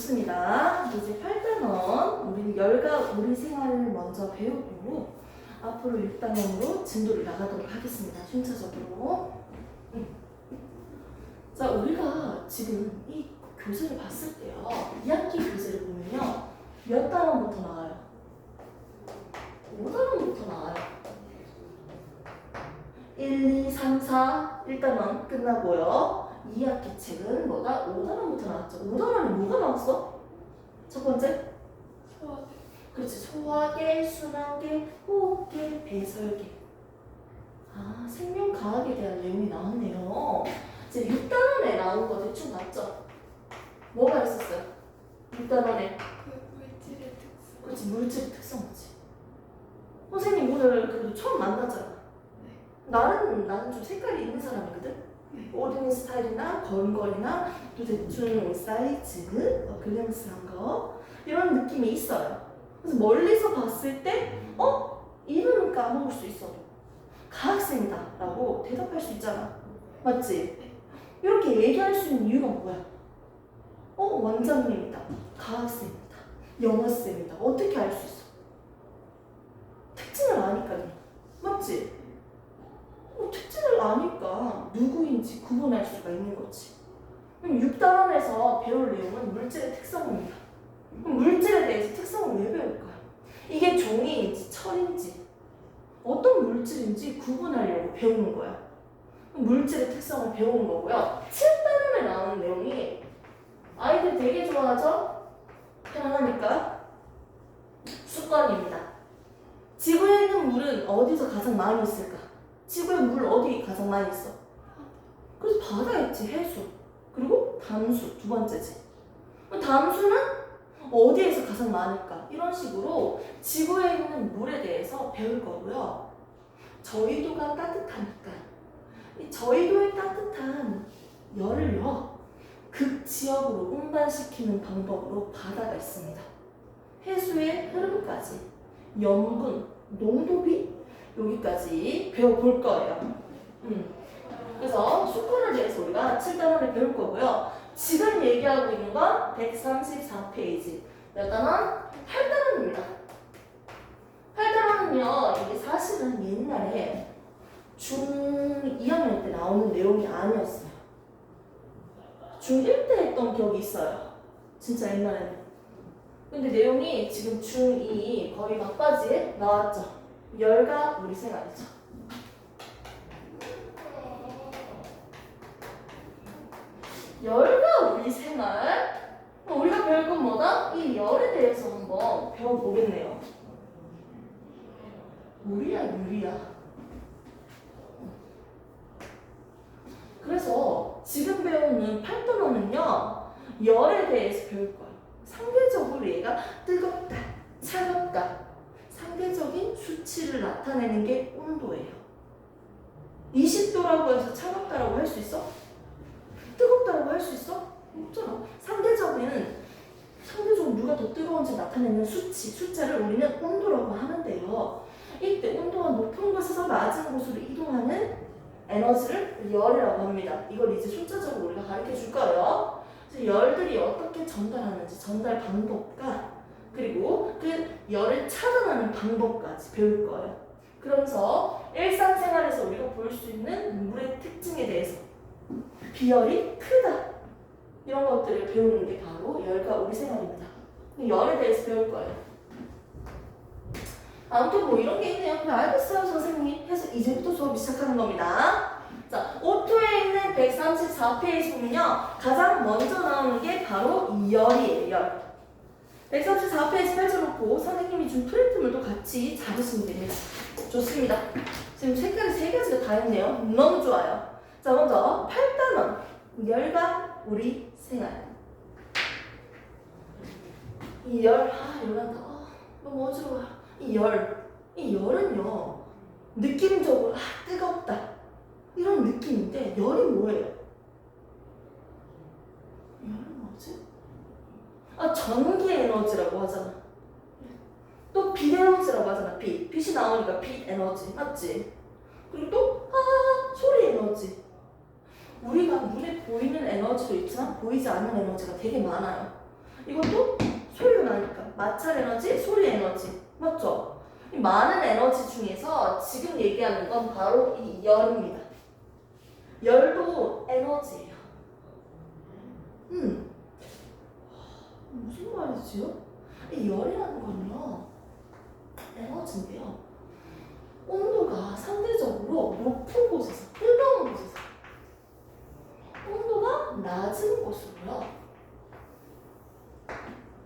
좋습니다. 이제 8단원 우리는 열과 우리 생활을 먼저 배우고 앞으로 6단원으로 진도를 나가도록 하겠습니다. 순차적으로. 자, 우리가 지금 이 교재를 봤을 때요. 2학기 교재를 보면요. 몇 단원부터 나와요? 5단원부터 나와요. 1, 2, 3, 4 1단원 끝나고요. 2학기 책은 뭐다? 5단원부터 나왔죠. 5단원이 뭐가 나왔어? 첫 번째? 소화계. 그렇지. 소화계, 순환계, 호흡계, 배설계. 아, 생명과학에 대한 내용이 나왔네요. 이제 6단원에 나온 거 대충 봤죠? 뭐가 있었어요? 6단원에. 물질의 특성. 그렇지. 물질의 특성이지. 선생님 오늘 그래도 처음 만나잖아. 나는 좀 색깔이 있는 사람이거든. 옷 스타일이나 걸음걸이나 또 대충 사이즈, 밸런스한 거 이런 느낌이 있어요. 그래서 멀리서 봤을 때 이름은 까먹을 수 있어도 가학생이다 라고 대답할 수 있잖아. 맞지? 이렇게 얘기할 수 있는 이유가 뭐야? 원장님이다, 가학생이다, 영어쌤이다. 어떻게 알 수 있어? 특징을 아니까요. 맞지? 특징을 아니까 누구인지 구분할 수가 있는 거지. 그럼 6단원에서 배울 내용은 물질의 특성입니다. 그럼 물질에 대해서 특성을 왜 배울까요? 이게 종이인지 철인지 어떤 물질인지 구분하려고 배우는 거야. 그럼 물질의 특성을 배우는 거고요. 7단원에 나오는 내용이 아이들 되게 좋아하죠? 편안하니까 습관입니다. 지구에 있는 물은 어디서 가장 많이 있을까? 지구에 물 어디 가장 많이 있어? 그래서 바다에 있지. 해수. 그리고 담수 두 번째지. 담수는 어디에서 가장 많을까? 이런 식으로 지구에 있는 물에 대해서 배울 거고요. 저희도가 따뜻하니까 이 저희도의 따뜻한 열을요 극지역으로 운반시키는 방법으로 바다가 있습니다. 해수의 흐름까지 염분, 농도비 여기까지 배워볼 거예요. 그래서 수권에 대해서 우리가 7단원에 배울 거고요. 지금 얘기하고 있는 건 134페이지. 몇 단원? 8단원입니다. 8단원은요, 이게 사실은 옛날에 중2학년 때 나오는 내용이 아니었어요. 중1 때 했던 기억이 있어요. 진짜 옛날에는. 근데 내용이 지금 중2 거의 막바지에 나왔죠. 열과 우리 생활이죠. 열과 우리 생활. 우리가 배울 건 뭐다? 이 열에 대해서 한번 배워보겠네요. 물이야, 유리야. 그래서 지금 배우는 8단원은요, 열에 대해서 배울 거예요. 상대적으로 얘가 뜨겁다, 차갑다. 상대적인 수치를 나타내는 게 온도예요. 20도라고 해서 차갑다라고 할 수 있어? 뜨겁다라고 할 수 있어? 없잖아. 상대적으로 누가 더 뜨거운지 나타내는 수치, 숫자를 우리는 온도라고 하는데요. 이때 온도가 높은 곳에서 낮은 곳으로 이동하는 에너지를 열이라고 합니다. 이걸 이제 숫자적으로 우리가 가르쳐 줄 거예요. 그래서 열들이 어떻게 전달하는지 전달 방법과 그리고 그 열을 차단하는 방법까지 배울 거예요. 그러면서 일상생활에서 우리가 볼 수 있는 물의 특징에 대해서 비열이 크다 이런 것들을 배우는 게 바로 열과 우리 생활입니다. 열에 대해서 배울 거예요. 아무튼 뭐 이런 게 있네요. 그래 알겠어요 선생님 해서 이제부터 수업이 시작하는 겁니다. 자, 오토에 있는 134페이지 보면요. 가장 먼저 나오는 게 바로 열이에요. 열. 134페이지 펼쳐놓고 선생님이 준 프린트물도 같이 잡으시면 됩니다. 좋습니다. 지금 색깔이 3가지가 다 있네요. 너무 좋아요. 자, 먼저 8단원 열과 우리 생활. 이 열, 열난다. 너무 어지러워요. 이 열은요 느낌적으로 뜨겁다 이런 느낌인데 열이 뭐예요? 열은 뭐지? 전기 에너지라고 하잖아. 또 빛 에너지라고 하잖아. 빛이 나오니까 빛 에너지 맞지? 그리고 또 소리 에너지. 우리가 눈에 보이는 에너지도 있지만 보이지 않는 에너지가 되게 많아요. 이것도 소리가 나니까 마찰 에너지, 소리 에너지 맞죠? 이 많은 에너지 중에서 지금 얘기하는 건 바로 이 열입니다. 열도 에너지예요. 무슨 말이지요? 이 열이라는 건요 에너지인데요. 온도가 상대적으로 높은 곳에서 뜨거운 곳에서 온도가 낮은 곳으로요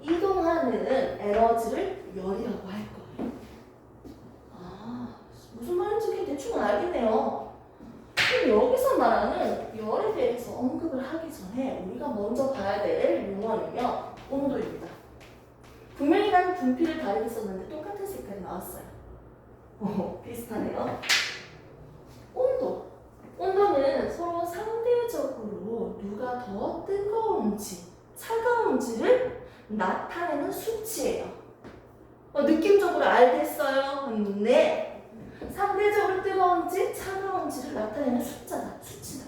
이동하는 에너지를 열이라고 할 거예요. 아, 무슨 말인지 그냥 대충은 알겠네요. 그럼 여기서 말하는 열에 대해서 언급을 하기 전에 우리가 먼저 봐야 될 용어는요 온도입니다. 분명히 난 분필을 다르게 썼는데 똑같은 색깔이 나왔어요. 비슷하네요. 온도. 온도는 서로 상대적으로 누가 더 뜨거운지 차가운지를 나타내는 수치예요. 느낌적으로 알겠어요? 네. 상대적으로 뜨거운지 차가운지를 나타내는 숫자다. 수치다.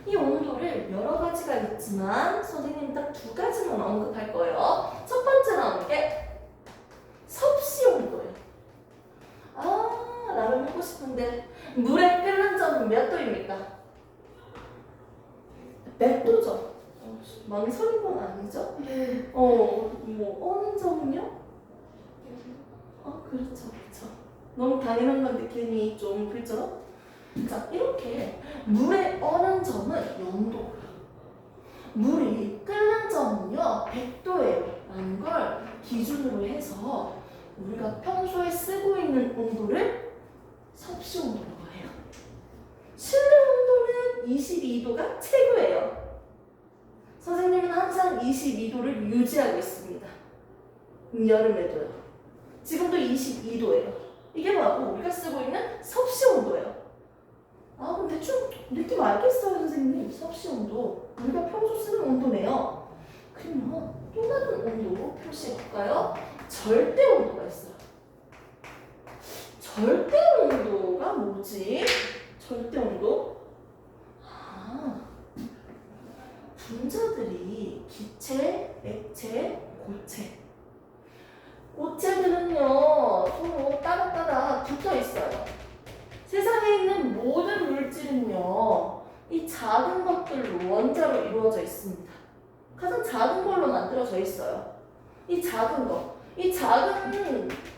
이 온도를 여러 가지가 있지만 선생님이 딱 두 가지만 언급할 거예요. 첫 번째 나오는 게 섭씨 온도예요. 나를 보고 싶은데 물에 끓는 점은 몇 도입니까? 100도죠. 망설인 건 아니죠? 네. 어느 점은요? 그렇죠. 너무 당연한 건데 괜히 좀 그죠? 자, 이렇게 물에 어는 점은 0도고요. 물이 끓는 점은요 100도예요. 라는 걸 기준으로 해서 우리가 평소에 쓰고 있는 온도를 섭씨 온도라고 해요. 실내 온도는 22도가 최고예요. 선생님은 항상 22도를 유지하고 있습니다. 여름에도요. 지금도 22도예요. 이게 바로 우리가 쓰고 있는 섭씨 온도예요. 그럼 대충 느낌 알겠어요, 선생님. 섭씨 온도. 우리가 평소 쓰는 온도네요. 그러면 또 다른 온도 표시해볼까요? 절대 온도가 있어요. 절대 온도가 뭐지? 절대 온도? 분자들이 기체, 액체, 고체. 고체들은요 서로 따닥따닥 붙어 있어요. 세상에 있는 모든 물질은요 이 작은 것들로 원자로 이루어져 있습니다. 가장 작은 걸로 만들어져 있어요. 이 작은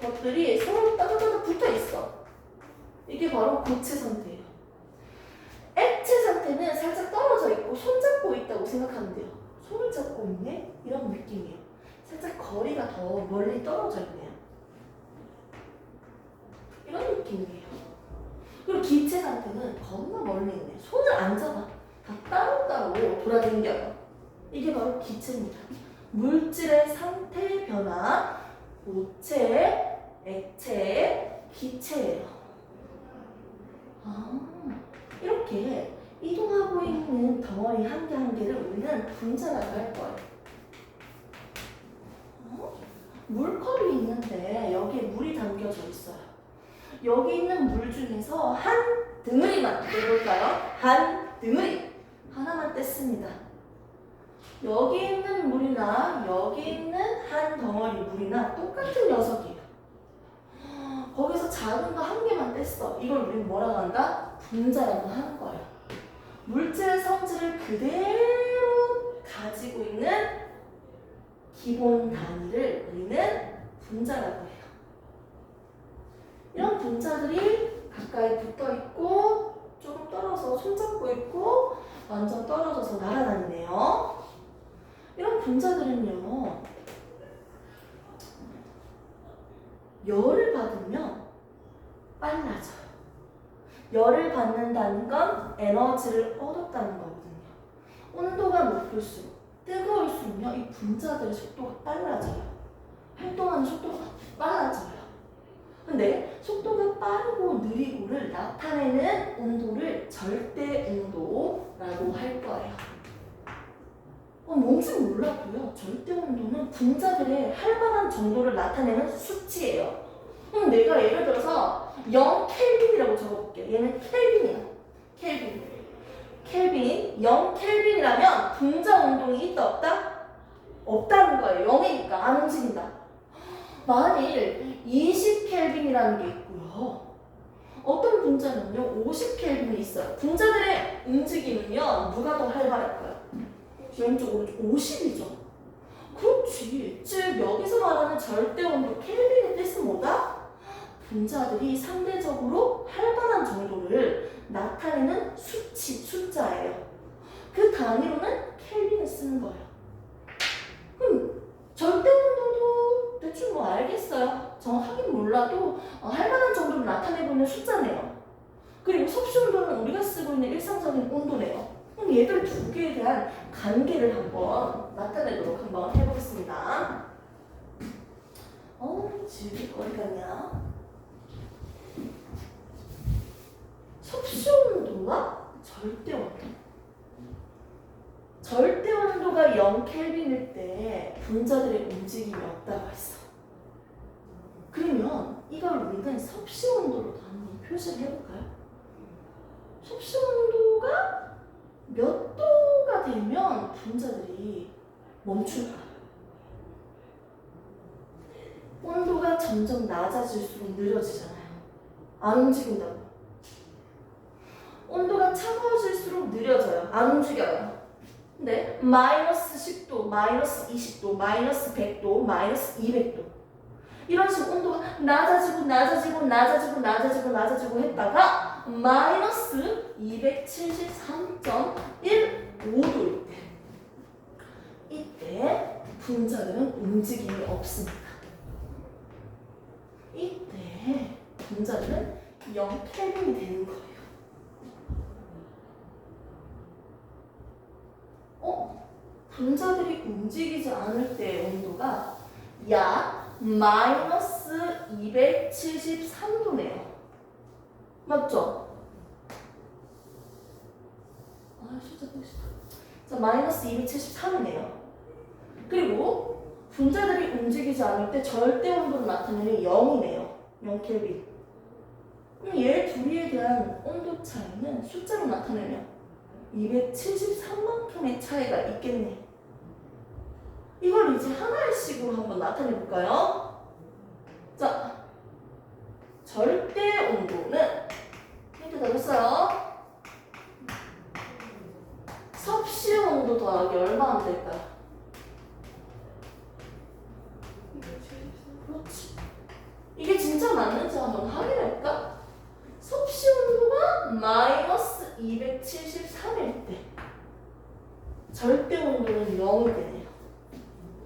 것들이 서로 따닥따닥 붙어 있어. 이게 바로 고체 상태예요. 액체 상태는 살짝 떨어져 있고 손잡고 있다고 생각하면 돼요. 손을 잡고 있네? 이런 느낌이에요. 살짝 거리가 더 멀리 떨어져 있네요. 이런 느낌이에요. 그리고 기체 상태는 겁나 멀리 있네. 손을 안 잡아. 다 따로따로 돌아다녀요. 이게 바로 기체입니다. 물질의 상태 변화, 고체, 액체, 기체예요. 이렇게 이동하고 있는 덩어리 한 개 한 개를 우리는 분자라고 할 거예요. 물컵이 있는데 여기에 물이 담겨져 있어요. 여기 있는 물 중에서 한 덩어리만 떼볼까요? 한 덩어리 하나만 뗐습니다. 여기 있는 물이나 여기 있는 한 덩어리 물이나 똑같은 녀석이에요. 거기서 작은 거 한 개만 뗐어. 이걸 우리는 뭐라고 한다? 분자라고 하는 거예요. 물질의 성질을 그대로 가지고 있는 기본 단위를 우리는 분자라고 해요. 이런 분자들이 가까이 붙어 있고 조금 떨어져 손잡고 있고 완전 떨어져서 날아다니네요. 이런 분자들은요 열을 받으면 빨라져요. 열을 받는다는 건 에너지를 얻었다는 거거든요. 온도가 높을수록 뜨거울수록요 이 분자들의 속도가 빨라져요. 활동하는 속도가 빨라져요. 근데 속도가 빠르고 느리고를 나타내는 온도를 절대 온도라고 할 거예요. 뭔지 몰라도요 절대 온도는 분자들의 활발한 정도를 나타내는 수치예요. 그럼 내가 예를 들어서 0켈빈이라고 적어볼게요. 얘는 켈빈이야. 켈빈 0켈빈이라면 분자 운동이 있다 없다? 없다는 거예요. 0이니까 안 움직인다. 만일 20켈빈이라는 게 있고요. 어떤 분자는요 50켈빈이 있어요. 분자들의 움직임은요 누가 더 활발할까요? 왼쪽 오른쪽 50이죠. 그렇지. 즉 여기서 말하는 절대 온도 켈빈의 뜻은 뭐다? 분자들이 상대적으로 활발한 정도를 나타내는 수치, 숫자예요. 그 단위로는 켈빈을 쓰는 거예요. 그럼 절대 온도도 대충 뭐 알겠어요. 정확하긴 몰라도 활발한 정도를 나타내고 있는 숫자네요. 그리고 섭씨 온도는 우리가 쓰고 있는 일상적인 온도네요. 그럼 얘들 두 개에 대한 관계를 한번 나타내도록 한번 해보겠습니다. 지금 어디 갔냐? 섭씨 온도와 절대 온도. 절대 온도가 0켈빈일 때 분자들의 움직임이 없다고 했어. 그러면 이걸 우리는 섭씨 온도로도 한번 표시를 해볼까요? 섭씨 온도가 몇 도가 되면 분자들이 멈출까? 온도가 점점 낮아질수록 느려지잖아요. 안 움직인다고. 온도가 차가워질수록 느려져요. 안 움직여요. 근데 마이너스 10도, 마이너스 20도, 마이너스 100도, 마이너스 200도 이런 식으로 온도가 낮아지고 낮아지고 낮아지고 낮아지고 낮아지고 했다가 마이너스 273.15도일 때 이때 분자들은 움직임이 없습니다. 이때 분자들은 0켈빈이 되는 거예요. 분자들이 움직이지 않을 때 온도가 약 마이너스 273도네요. 맞죠? 숫자 보고 싶다. 자, 마이너스 273이네요. 그리고 분자들이 움직이지 않을 때 절대 온도를 나타내는 0이네요. 0켈빈. 그럼 얘 둘이에 대한 온도 차이는 숫자로 나타내면 273만큼의 차이가 있겠네. 이걸 이제 하나씩으로 한번 나타내 볼까요? 자, 절대 온도는 힌트 다 줬어요. 섭씨 온도 더하기 얼마 하면 될까요? 그렇지. 이게 진짜 맞는지 한번 확인할까? 섭씨 온도가 마이너스 273일 때 절대 온도는 0이 되네요.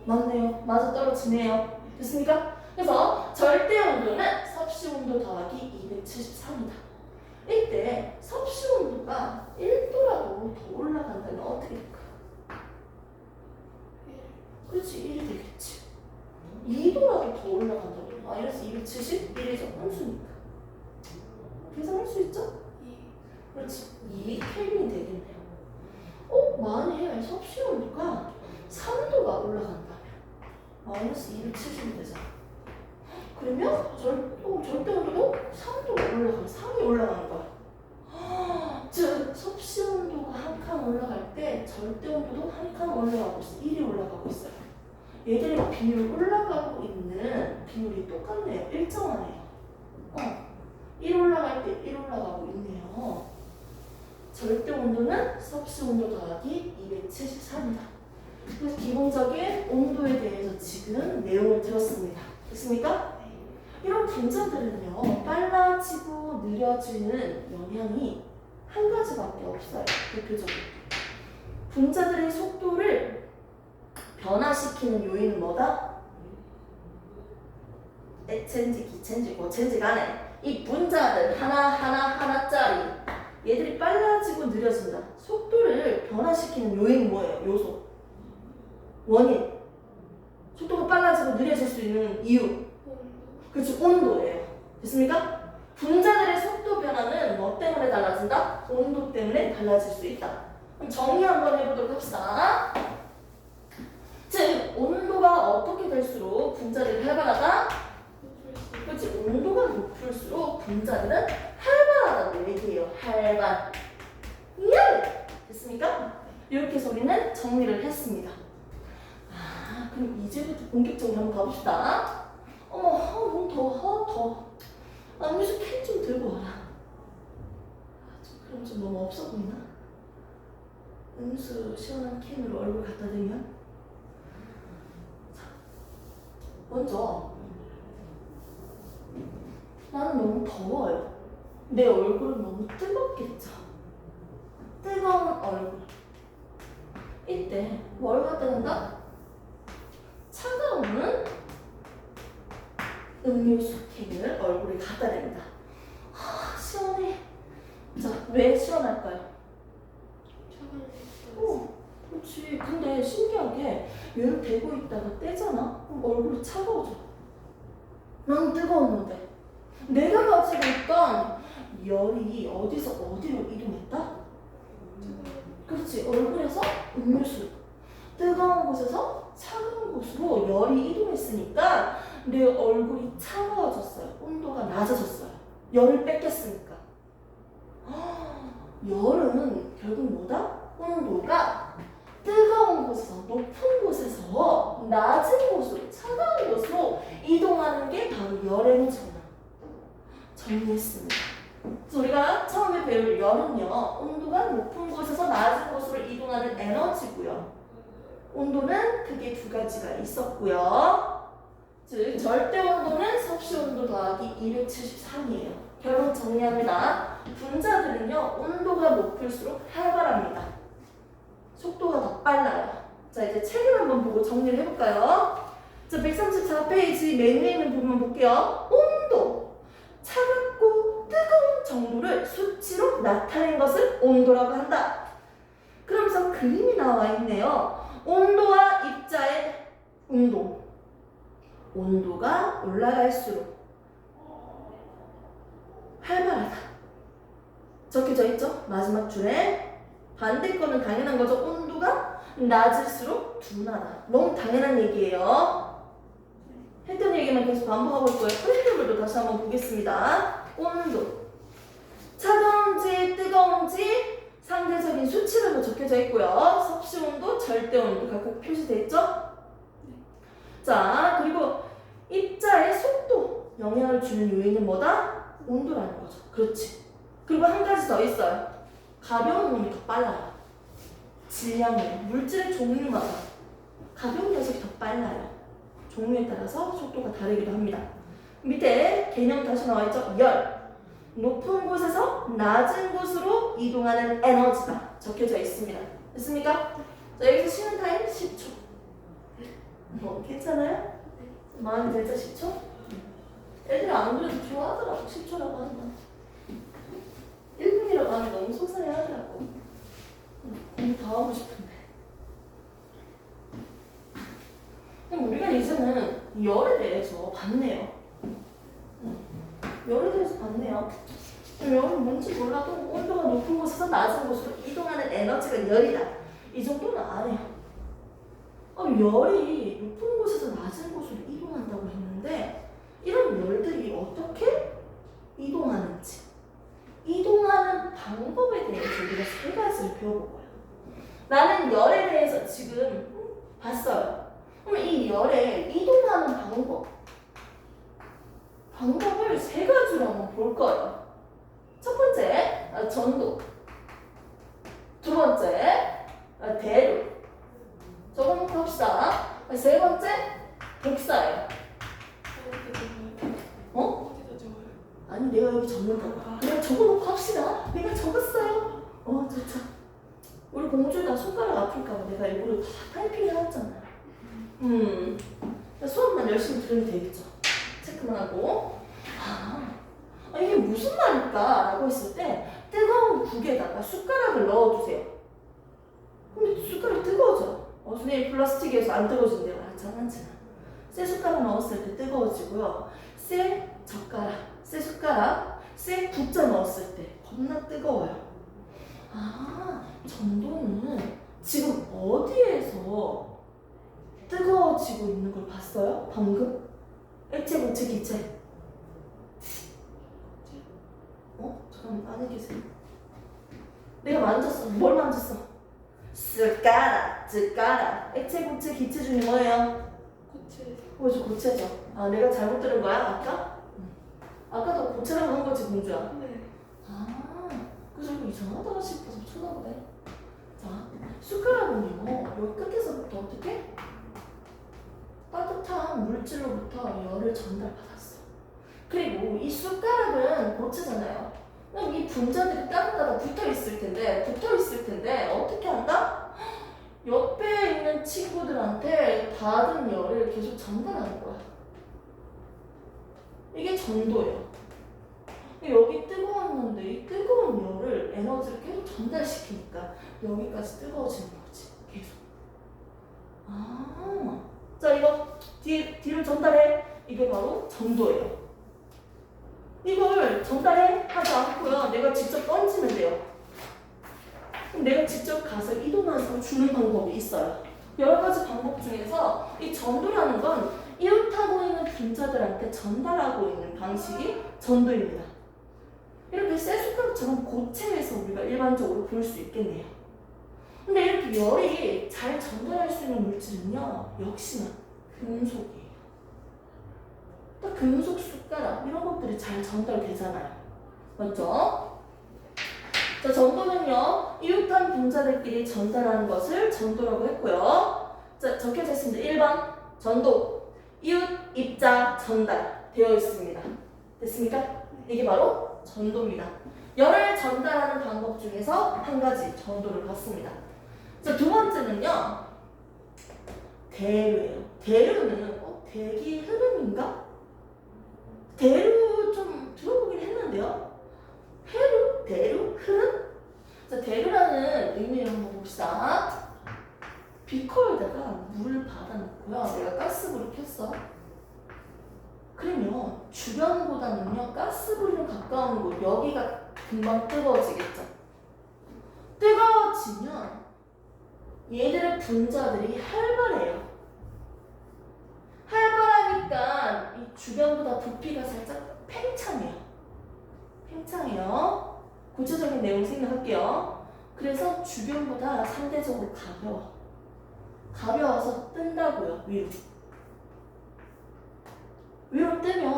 맞네요. 맞아 떨어지네요. 됐습니까? 그래서 절대 온도는 섭씨 온도 더하기 273이다. 이때 섭씨 온도가 1도라도 더 올라간다면 어떻게 될까요? 그렇지, 1이 되겠지. 2도라도 더 올라간다면 마이너스 271이죠. 함수니까. 계산할 수 있죠? 그렇지. 2켈빈이 되겠네요. 만일 섭씨 온도가 3도가 올라간다면 마이너스 270이 되잖아. 그러면 절대 온도도 3도가 올라가면 3이 올라가는 거야. 즉 섭씨 온도가 한 칸 올라갈 때 절대 온도도 한 칸 올라가고 있어. 1이 올라가고 있어요. 얘들이 비율 올라가고 있는 비율이 똑같네요. 일정하네요. 1 올라갈 때 1 올라가고 있네요. 절대 온도는 섭씨 온도 더하기 273이다. 그래서 기본적인 온도에 대해서 지금 내용을 들었습니다. 됐습니까? 이런 분자들은요, 빨라지고 느려지는 영향이 한 가지밖에 없어요. 대표적으로. 분자들의 속도를 변화시키는 요인은 뭐다? 액체인지 기체인지 고체인지 간에 이 분자들 하나짜리 얘들이 빨라지고 느려진다. 속도를 변화시키는 요인은 뭐예요? 요소. 원인. 속도가 빨라지고 느려질 수 있는 이유. 그렇죠. 온도예요. 됐습니까? 분자들의 속도 변화는 뭐 때문에 달라진다? 온도 때문에 달라질 수 있다. 그럼 정리 한번 해보도록 합시다. 즉, 온도가 어떻게 될수록 분자들이 활발하다? 그렇지. 온도가 높을수록 분자들은 활발하다고 얘기해요. 활발. 됐습니까? 이렇게 해서 우리는 정리를 했습니다. 그럼 이제부터 본격적으로 한번 가봅시다. 어머, 너무 더워. 음료수 캔 좀 들고 와라. 그럼 좀 너무 없어 보이나? 음료수 시원한 캔으로 얼굴 갖다 대면? 자, 먼저 나는 너무 더워요. 내 얼굴은 너무 뜨겁겠죠. 뜨거운 얼굴. 이때 뭘 갖다 댄다? 차가운 음료수 캔을 얼굴에 갖다 댑니다. 시원해. 자, 왜 시원할까요? 그렇지. 근데 신기하게 얘를 대고 있다가 떼잖아? 그럼 얼굴이 차가워져. 난 뜨거웠는데 내가 가지고 있던 열이 어디서 어디로 이동했다? 그렇지. 얼굴에서 음료수, 뜨거운 곳에서 차가운 곳으로 열이 이동했으니까 내 얼굴이 차가워졌어요. 온도가 낮아졌어요. 열을 뺏겼으니까. 열은 결국 뭐다? 온도가 뜨거운 곳에서 높은 곳에서 낮은 곳으로 차가운 곳으로 이동하는 게 바로 열 에너지구나. 정리했습니다. 그래서 우리가 처음에 배울 열은요, 온도가 높은 곳에서 낮은 곳으로 이동하는 에너지고요. 온도는 크게 두 가지가 있었고요. 즉 절대 온도는 섭씨 온도 더하기 273이에요. 결론 정리합니다. 분자들은요, 온도가 높을수록 활발합니다. 속도가 더 빨라요. 자, 이제 책을 한번 보고 정리를 해볼까요? 자, 134페이지 맨 위에 있는 부분 볼게요. 온도. 차갑고 뜨거운 정도를 수치로 나타낸 것을 온도라고 한다. 그러면서 그림이 나와 있네요. 온도와 입자의 운동. 온도가 올라갈수록 활발하다. 적혀져 있죠? 마지막 줄에. 반대 거는 당연한 거죠. 온도가 낮을수록 둔하다. 너무 당연한 얘기예요. 했던 얘기만 계속 반복하고 있고요. 프레임들도 다시 한번 보겠습니다. 온도. 차가운지 뜨거운지 상대적인 수치라고 적혀져 있고요. 섭씨 온도, 절대 온도 각각 표시되어 있죠? 자, 그리고 입자의 속도. 영향을 주는 요인은 뭐다? 온도라는 거죠. 그렇지. 그리고 한 가지 더 있어요. 가벼운 놈이 더 빨라요. 질량으로. 물질의 종류마다 가벼운 녀석이 더 빨라요. 종류에 따라서 속도가 다르기도 합니다. 밑에 개념 다시 나와 있죠? 열. 높은 곳에서 낮은 곳으로 이동하는 에너지가 적혀져 있습니다. 됐습니까? 자, 여기서 쉬는 타임 10초. 괜찮아요? 마음에 들죠? 10초? 애들이 안 그래도 좋아하더라고. 10초라고 한다. 1분이라고 하면 너무 속상해 하더라고. 공부 더 하고 싶은데. 그럼 우리가 이제는 열에 대해서 봤네요. 열에 대해서 봤네요. 열은 뭔지 몰라도 온도가 높은 곳에서 낮은 곳으로 이동하는 에너지가 열이다. 이 정도는 아네요. 열이 높은 곳에서 낮은 곳으로 이동한다고 했는데 이런 열들이 어떻게 이동하는지, 이동하는 방법에 대해서 우리가 세 가지를 배워볼 거예요. 나는 열에 대해서 지금 봤어요. 그럼 이 열의 이동하는 방법을 세 가지로 한번 볼 거예요. 첫 번째, 전도. 두 번째, 대로. 적어놓고 합시다. 세 번째, 복사예요. 어디다 적어요? 아니, 내가 여기 적는다고. 그냥 적어놓고 합시다. 내가 적었어요. 좋죠. 우리 공주가 손가락 아플까봐 내가 일부러 다 타이핑을 해왔잖아. 수업만 열심히 들으면 되겠죠. 체크만 하고. 이게 무슨 말일까? 라고 했을 때 뜨거운 국에다가 숟가락을 넣어주세요. 근데 숟가락 뜨거워져. 선생님 플라스틱에서 안 뜨거워진대요. 장난치나. 쇠 숟가락 넣었을 때 뜨거워지고요. 쇠 숟가락, 쇠 국자 넣었을 때 겁나 뜨거워요. 전도는 지금 어디에서 뜨거워지고 있는 걸 봤어요? 방금? 액체, 고체, 기체. 잠깐만, 안에 계세요. 내가 만졌어. 뭘 만졌어? 숟가락. 쯔까라. 액체, 고체, 기체 중에 뭐예요? 고체. 그죠, 고체죠. 아, 내가 잘못 들은 거야, 아까? 아까도 고체라고 한 거지, 공주야. 네. 아, 그래서 이거 이상하다 싶어서 쳐다보네. 자, 숟가락은요, 여기 끝에서부터 어떻게? 따뜻한 물질로부터 열을 전달받았어. 그리고 이 숟가락은 고체잖아요. 그럼 이 분자들이 따뜻하다 붙어 있을 텐데 어떻게 한다? 옆에 있는 친구들한테 받은 열을 계속 전달하는 거야. 이게 전도예요. 여기 뜨거웠는데 이 뜨거운 열을 에너지를 계속 전달시키니까 여기까지 뜨거워지는 거지. 계속. 아, 자 이거 뒤를 전달해. 이게 바로 전도예요. 이걸 전달해 하지 않고요. 내가 직접 던지면 돼요. 그럼 내가 직접 가서 이동해서 주는 방법이 있어요. 여러 가지 방법 중에서 이 전도라는 건 이웃하고 있는 분자들한테 전달하고 있는 방식이 전도입니다. 이렇게 쇠숟가락처럼 고체에서 우리가 일반적으로 볼 수 있겠네요. 근데 이렇게 열이 잘 전달할 수 있는 물질은요, 역시나 금속이에요. 딱 금속 숟가락 이런 것들이 잘 전달되잖아요. 맞죠? 자, 전도는요, 이웃한 분자들끼리 전달하는 것을 전도라고 했고요. 자, 적혀져 있습니다. 1번 전도, 이웃, 입자, 전달 되어 있습니다. 됐습니까? 이게 바로 전도입니다. 열을 전달하는 방법 중에서 한 가지 전도를 봤습니다. 자, 두 번째는요, 대류예요. 대류는 대기 흐름인가? 대류 좀 들어보긴 했는데요. 해류, 대류, 흐름? 자, 대류라는 의미를 한번 봅시다. 비커에다가 물을 받아놓고요. 내가 가스불을 켰어. 그러면 주변보다는요, 가스불이랑 가까운 곳, 여기가 금방 뜨거워지겠죠. 뜨거워지면 얘들의 분자들이 활발해요. 활발하니까 이 주변보다 부피가 살짝 팽창해요. 팽창해요. 구체적인 내용 생각할게요. 그래서 주변보다 상대적으로 가벼워. 가벼워서 뜬다고요, 위로. 위로 뜨면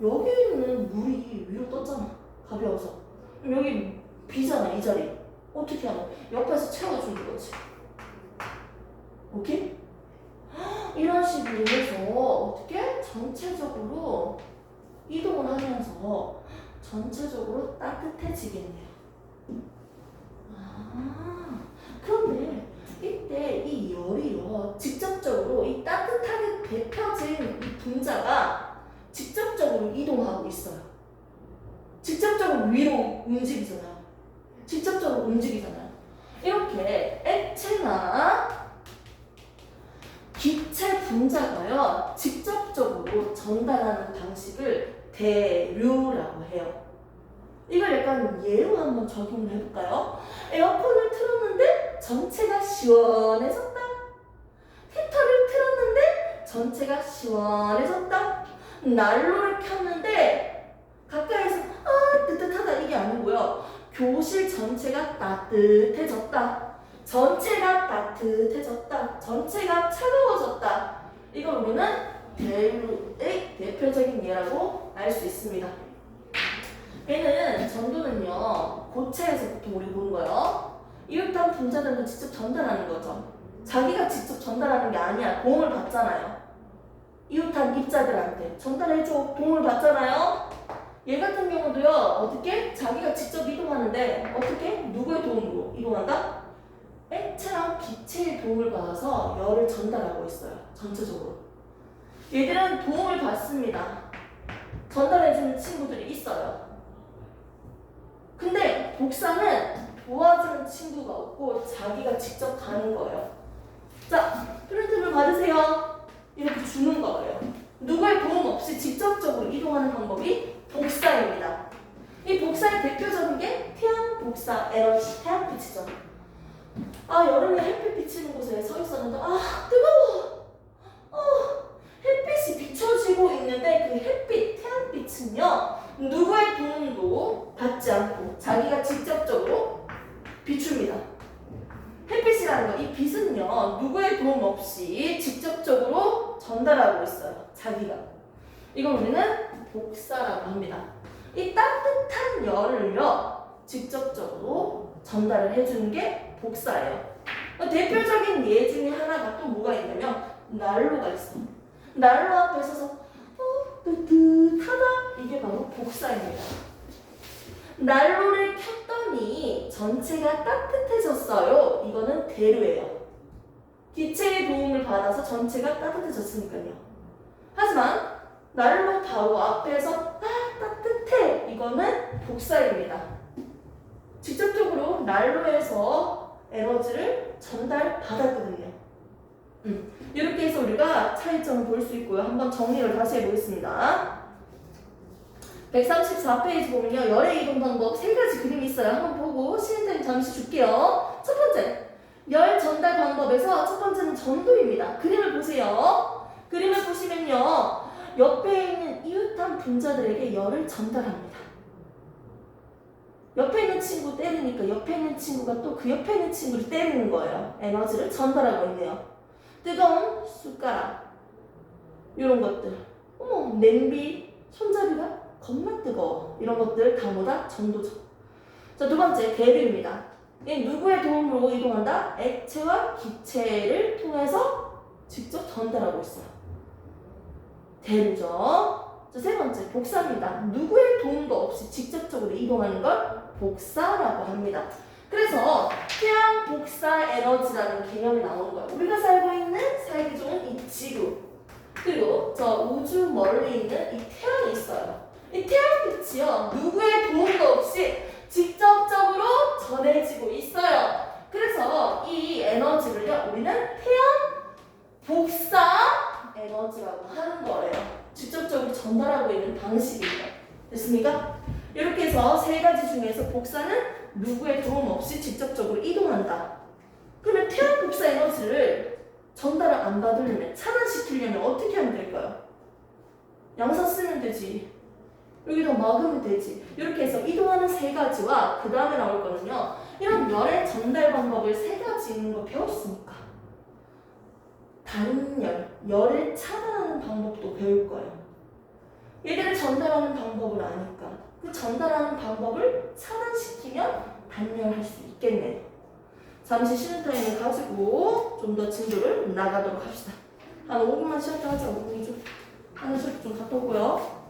여기 있는 물이 위로 떴잖아. 가벼워서. 그럼 여기 비잖아, 이 자리. 어떻게 하나? 옆에서 채워주는 거지. 오케이? 이런 식으로 해서 어떻게? 전체적으로 이동을 하면서 전체적으로 따뜻해지겠네요. 아, 그런데 이때 이 열이요, 직접적으로 이 따뜻하게 데펴진 이 분자가 직접적으로 이동하고 있어요. 직접적으로 위로 움직이잖아요. 직접적으로 움직이잖아요. 이렇게 액체나 기체 분자가요, 직접적으로 전달하는 방식을 대류라고 해요. 이걸 약간 예로 한번 적용을 해볼까요? 에어컨을 틀었는데 전체가 시원해졌다. 히터를 틀었는데 전체가 시원해졌다. 난로를 켰는데 가까이서 뜨뜻하다 이게 아니고요. 교실 전체가 따뜻해졌다. 전체가 따뜻해졌다. 전체가 차가워졌다. 이걸 우리는 대류의 대표적인 예라고 알 수 있습니다. 얘는 전도는요, 고체에서 보통 우리 보는 거예요. 이웃한 분자들도 직접 전달하는 거죠. 자기가 직접 전달하는 게 아니야. 도움을 받잖아요. 이웃한 입자들한테 전달해줘. 도움을 받잖아요. 얘 같은 경우도요, 어떻게? 자기가 직접 이동하는데 어떻게? 누구의 도움으로 이동한다? 액체랑 기체의 도움을 받아서 열을 전달하고 있어요. 전체적으로. 얘들은 도움을 받습니다. 전달해주는 친구들이 있어요. 근데 복사는 도와주는 친구가 없고 자기가 직접 가는 거예요. 자, 프린트를 받으세요. 이렇게 주는 거예요. 누구의 도움 없이 직접적으로 이동하는 방법이 복사입니다. 이 복사의 대표적인 게 태양 복사 에너지, 태양빛이죠. 여름에 햇빛 비치는 곳에 서 있었는데 뜨거워. 햇빛이 비춰지고 있는데 그 햇빛, 태양빛은요, 누구의 도움도 받지 않고 자기가 직접적으로 비춥니다. 햇빛이라는 거, 이 빛은요, 전달하고 있어요. 자기가. 이걸 우리는 복사라고 합니다. 이 따뜻한 열을요, 직접적으로 전달을 해주는 게 복사예요. 대표적인 예 중에 하나가 또 뭐가 있냐면 난로가 있어. 난로 앞에 서서 뜨뜻하다, 이게 바로 복사입니다. 난로를 켰더니 전체가 따뜻해졌어요. 이거는 대류예요. 기체의 도움을 받아서 전체가 따뜻해졌으니까요. 하지만 난로 바로 앞에서 따뜻해, 이거는 복사입니다. 직접적으로 난로에서 에너지를 전달받았거든요. 이렇게 해서 우리가 차이점을 볼 수 있고요. 한번 정리를 다시 해보겠습니다. 134페이지 보면요, 열의 이동 방법 3가지 그림이 있어요. 한번 보고 쉬는 타임 잠시 줄게요. 첫 번째, 열 전달 방법에서 첫 번째는 전도입니다. 그림을 보세요. 그림을 보시면요, 옆에 있는 이웃한 분자들에게 열을 전달합니다. 옆에 있는 친구 때리니까 옆에 있는 친구가 또 그 옆에 있는 친구를 때리는 거예요. 에너지를 전달하고 있네요. 뜨거운 숟가락, 이런 것들, 어머 냄비, 손잡이가 겁나 뜨거워, 이런 것들 다 뭐다? 전도죠. 자, 두 번째, 대류입니다. 이 누구의 도움으로 이동한다? 액체와 기체를 통해서 직접 전달하고 있어요. 대류죠. 자, 세 번째, 복사입니다. 누구의 도움도 없이 직접적으로 이동하는 걸 복사라고 합니다. 그래서 태양 복사 에너지라는 개념이 나오는 거예요. 우리가 살고 있는 살기 좋은 이 지구, 그리고 저 우주 멀리 있는 이 태양이 있어요. 이 태양빛이요, 누구의 도움도 없이 직접적으로 전해지고 있어요. 그래서 이 에너지를요, 우리는 태양 복사 에너지라고 하는 거예요. 직접적으로 전달하고 있는 방식입니다. 됐습니까? 이렇게 해서 3가지 중에서 복사는 누구의 도움 없이 직접적으로 이동한다. 그러면 태양 복사 에너지를 전달을 안 받으려면, 차단시키려면 어떻게 하면 될까요? 양사 쓰면 되지. 여기다 막으면 되지. 이렇게 해서 이동하는 3가지와 그 다음에 나올 거는요, 이런 열의 전달 방법을 3가지 있는 거 배웠으니까 다른 열을 차단하는 방법도 배울 거예요. 얘들을 전달하는 방법을 아니까 그 전달하는 방법을 차단시키면 단열할 수 있겠네요. 잠시 쉬는 타임을 가지고 좀 더 진도를 나가도록 합시다. 한 5분만 쉬었다 하자. 5분 좀. 하나 좀 갔다 오고요.